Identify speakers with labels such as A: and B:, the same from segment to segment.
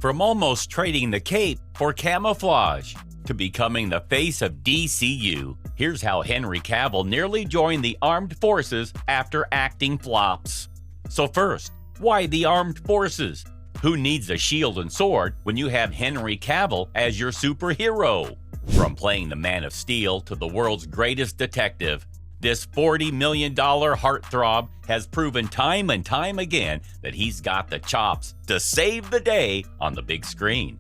A: from almost trading the cape for camouflage to becoming the face of DCU, here's how Henry Cavill nearly joined the armed forces after acting flops. So first, why the armed forces? Who needs a shield and sword when you have Henry Cavill as your superhero? From playing the Man of Steel to the world's greatest detective, this $40 million heartthrob has proven time and time again that he's got the chops to save the day on the big screen.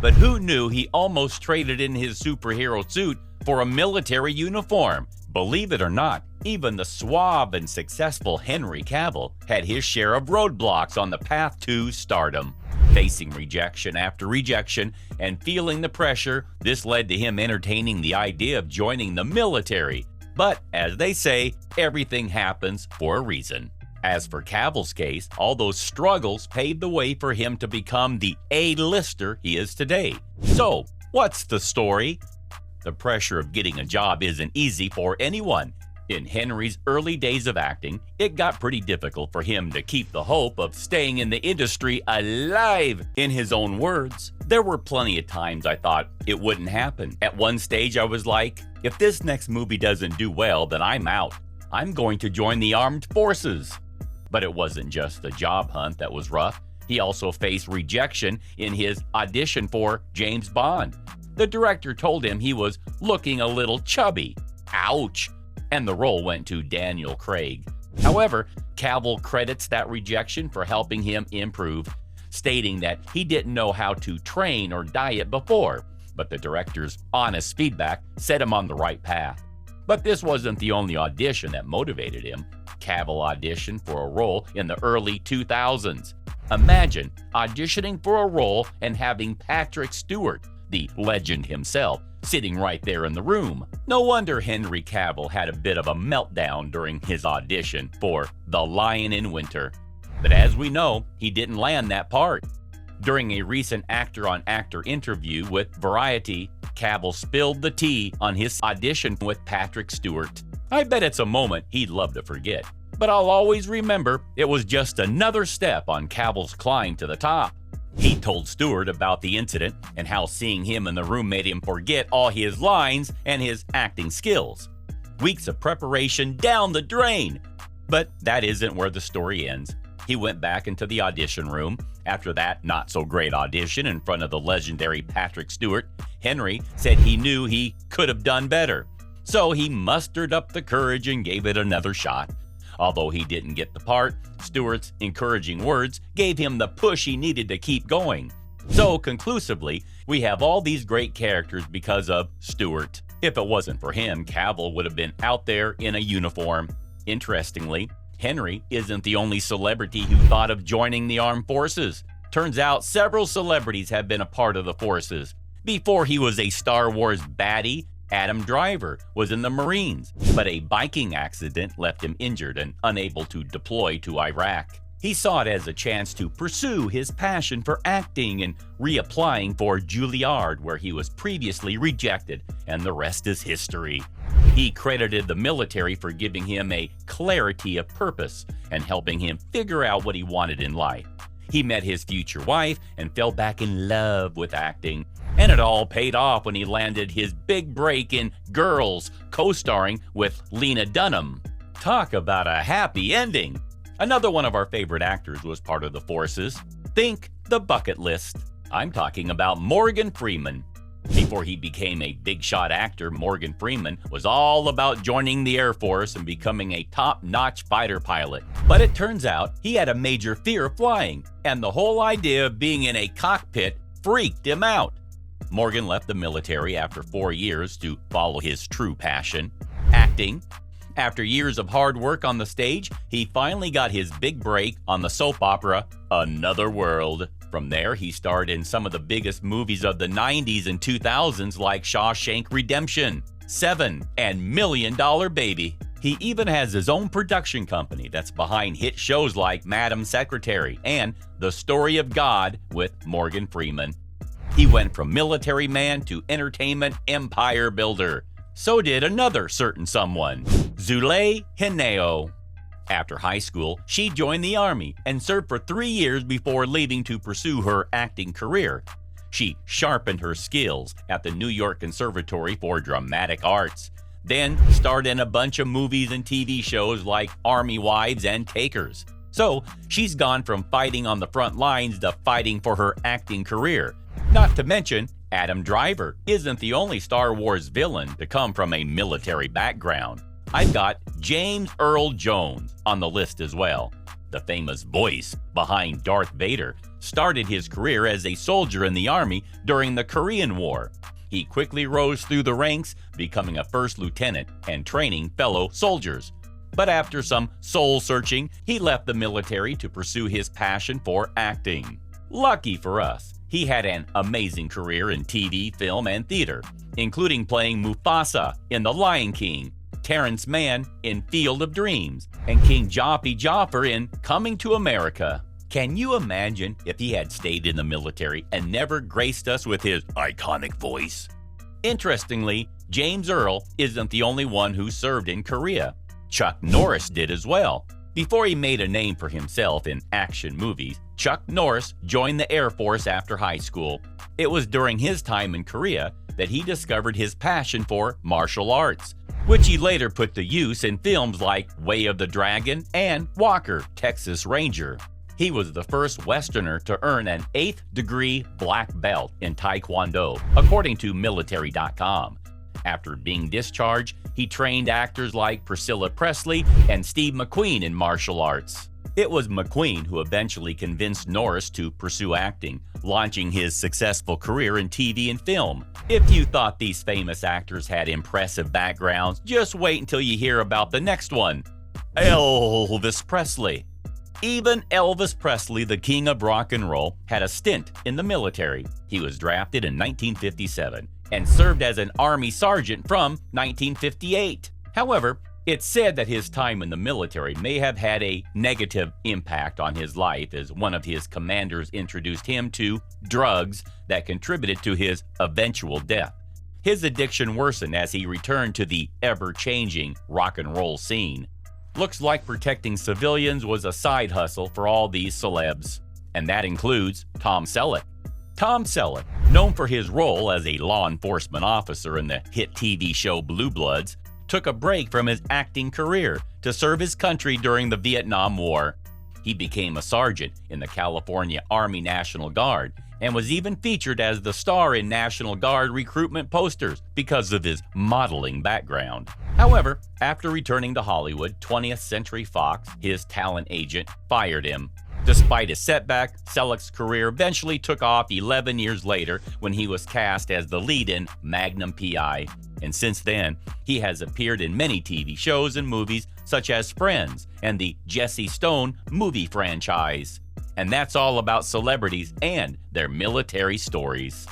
A: But who knew he almost traded in his superhero suit for a military uniform? Believe it or not, even the suave and successful Henry Cavill had his share of roadblocks on the path to stardom. Facing rejection after rejection and feeling the pressure, this led to him entertaining the idea of joining the military. But, as they say, everything happens for a reason. As for Cavill's case, all those struggles paved the way for him to become the A-lister he is today. So, what's the story? The pressure of getting a job isn't easy for anyone. In Henry's early days of acting, it got pretty difficult for him to keep the hope of staying in the industry alive. In his own words, there were plenty of times I thought it wouldn't happen. At one stage I was like, if this next movie doesn't do well, then I'm out. I'm going to join the armed forces. But it wasn't just the job hunt that was rough. He also faced rejection in his audition for James Bond. The director told him he was looking a little chubby. Ouch! And the role went to Daniel Craig. However, Cavill credits that rejection for helping him improve, stating that he didn't know how to train or diet before, but the director's honest feedback set him on the right path. But this wasn't the only audition that motivated him. Cavill auditioned for a role in the early 2000s. Imagine auditioning for a role and having Patrick Stewart, the legend himself, sitting right there in the room. No wonder Henry Cavill had a bit of a meltdown during his audition for The Lion in Winter. But as we know, he didn't land that part. During a recent actor-on-actor interview with Variety, Cavill spilled the tea on his audition with Patrick Stewart. I bet it's a moment he'd love to forget, but I'll always remember it was just another step on Cavill's climb to the top. He told Stewart about the incident and how seeing him in the room made him forget all his lines and his acting skills. Weeks of preparation down the drain. But that isn't where the story ends. He went back into the audition room. After that not-so-great audition in front of the legendary Patrick Stewart, Henry said he knew he could have done better. So he mustered up the courage and gave it another shot. Although he didn't get the part, Stewart's encouraging words gave him the push he needed to keep going. So, conclusively, we have all these great characters because of Stewart. If it wasn't for him, Cavill would have been out there in a uniform. Interestingly, Henry isn't the only celebrity who thought of joining the armed forces. Turns out several celebrities have been a part of the forces. Before he was a Star Wars baddie, Adam Driver was in the Marines, but a biking accident left him injured and unable to deploy to Iraq. He saw it as a chance to pursue his passion for acting and reapplying for Juilliard, where he was previously rejected, and the rest is history. He credited the military for giving him a clarity of purpose and helping him figure out what he wanted in life. He met his future wife and fell back in love with acting. And it all paid off when he landed his big break in Girls, co-starring with Lena Dunham. Talk about a happy ending! Another one of our favorite actors was part of the forces. Think the bucket list. I'm talking about Morgan Freeman. Before he became a big-shot actor, Morgan Freeman was all about joining the Air Force and becoming a top-notch fighter pilot. But it turns out he had a major fear of flying, and the whole idea of being in a cockpit freaked him out. Morgan left the military after 4 years to follow his true passion, acting. After years of hard work on the stage, he finally got his big break on the soap opera Another World. From there, he starred in some of the biggest movies of the 90s and 2000s like Shawshank Redemption, Seven, and $1 Million Baby. He even has his own production company that's behind hit shows like Madam Secretary and The Story of God with Morgan Freeman. He went from military man to entertainment empire builder. So did another certain someone, Zule Hineo. After high school, she joined the Army and served for 3 years before leaving to pursue her acting career. She sharpened her skills at the New York Conservatory for Dramatic Arts, then starred in a bunch of movies and TV shows like Army Wives and Takers. So she's gone from fighting on the front lines to fighting for her acting career. Not to mention, Adam Driver isn't the only Star Wars villain to come from a military background. I've got James Earl Jones on the list as well. The famous voice behind Darth Vader started his career as a soldier in the Army during the Korean War. He quickly rose through the ranks, becoming a first lieutenant and training fellow soldiers. But after some soul-searching, he left the military to pursue his passion for acting. Lucky for us, he had an amazing career in TV, film, and theater, including playing Mufasa in The Lion King, Terrence Mann in Field of Dreams, and King Jafar in Coming to America. Can you imagine if he had stayed in the military and never graced us with his iconic voice? Interestingly, James Earl isn't the only one who served in Korea. Chuck Norris did as well. Before he made a name for himself in action movies, Chuck Norris joined the Air Force after high school. It was during his time in Korea that he discovered his passion for martial arts, which he later put to use in films like Way of the Dragon and Walker, Texas Ranger. He was the first Westerner to earn an 8th degree black belt in Taekwondo, according to military.com. After being discharged, he trained actors like Priscilla Presley and Steve McQueen in martial arts. It was McQueen who eventually convinced Norris to pursue acting, launching his successful career in TV and film. If you thought these famous actors had impressive backgrounds, just wait until you hear about the next one, Elvis Presley. Even Elvis Presley, the king of rock and roll, had a stint in the military. He was drafted in 1957 and served as an Army sergeant from 1958. However, it's said that his time in the military may have had a negative impact on his life, as one of his commanders introduced him to drugs that contributed to his eventual death. His addiction worsened as he returned to the ever-changing rock and roll scene. Looks like protecting civilians was a side hustle for all these celebs, and that includes Tom Selleck. Tom Selleck, known for his role as a law enforcement officer in the hit TV show Blue Bloods, took a break from his acting career to serve his country during the Vietnam War. He became a sergeant in the California Army National Guard and was even featured as the star in National Guard recruitment posters because of his modeling background. However, after returning to Hollywood, 20th Century Fox, his talent agent, fired him. Despite a setback, Selleck's career eventually took off 11 years later when he was cast as the lead in Magnum P.I. And since then, he has appeared in many TV shows and movies such as Friends and the Jesse Stone movie franchise. And that's all about celebrities and their military stories.